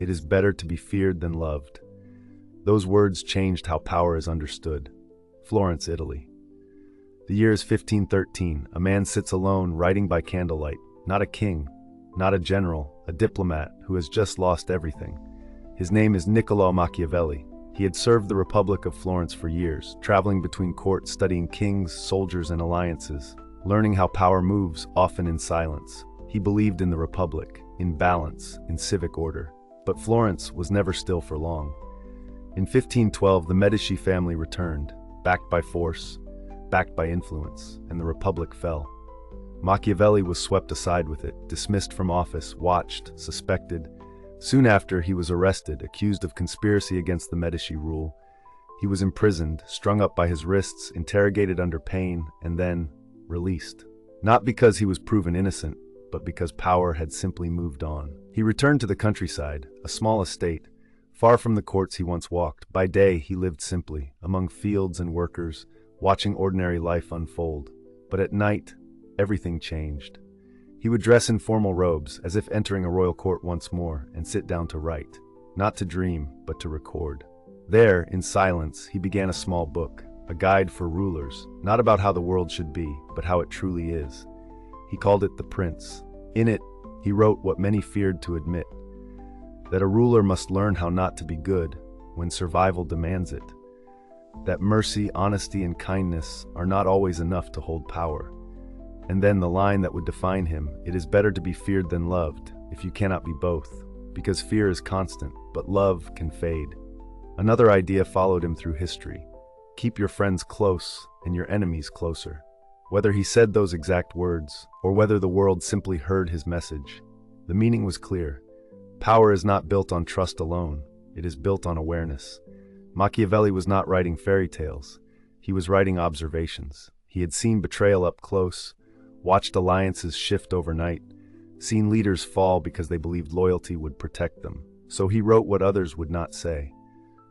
It is better to be feared than loved. Those words changed how power is understood. Florence, Italy. The year is 1513. A man sits alone, writing by candlelight. Not a king, not a general, a diplomat who has just lost everything. His name is Niccolò Machiavelli. He had served the Republic of Florence for years, traveling between courts, studying kings, soldiers, and alliances, learning how power moves, often in silence. He believed in the Republic, in balance, in civic order. But Florence was never still for long. In 1512, the Medici family returned, backed by force, backed by influence, and the Republic fell. Machiavelli was swept aside with it, dismissed from office, watched, suspected. Soon after, he was arrested, accused of conspiracy against the Medici rule. He was imprisoned, strung up by his wrists, interrogated under pain, and then released. Not because he was proven innocent, but because power had simply moved on. He returned to the countryside, a small estate, far from the courts he once walked. By day, he lived simply, among fields and workers, watching ordinary life unfold. But at night, everything changed. He would dress in formal robes, as if entering a royal court once more, and sit down to write. Not to dream, but to record. There, in silence, he began a small book, a guide for rulers, not about how the world should be, but how it truly is. He called it The Prince. In it, he wrote what many feared to admit, that a ruler must learn how not to be good when survival demands it. That mercy, honesty, and kindness are not always enough to hold power. And then the line that would define him, it is better to be feared than loved, if you cannot be both, because fear is constant, but love can fade. Another idea followed him through history. Keep your friends close and your enemies closer. Whether he said those exact words, or whether the world simply heard his message, the meaning was clear. Power is not built on trust alone, it is built on awareness. Machiavelli was not writing fairy tales, he was writing observations. He had seen betrayal up close, watched alliances shift overnight, seen leaders fall because they believed loyalty would protect them. So he wrote what others would not say,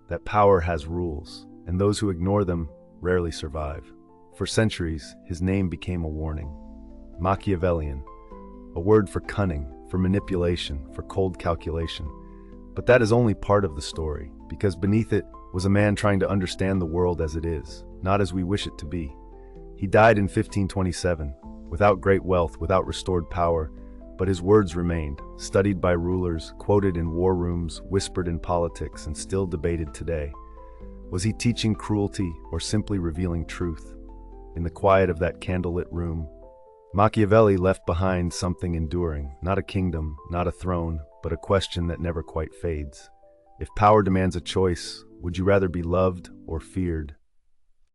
that power has rules, and those who ignore them rarely survive. For centuries, his name became a warning. Machiavellian, a word for cunning, for manipulation, for cold calculation. But that is only part of the story, because beneath it was a man trying to understand the world as it is, not as we wish it to be. He died in 1527, without great wealth, without restored power, but his words remained, studied by rulers, quoted in war rooms, whispered in politics, and still debated today. Was he teaching cruelty or simply revealing truth? In the quiet of that candlelit room, Machiavelli left behind something enduring, not a kingdom, not a throne, but a question that never quite fades. If power demands a choice, would you rather be loved or feared?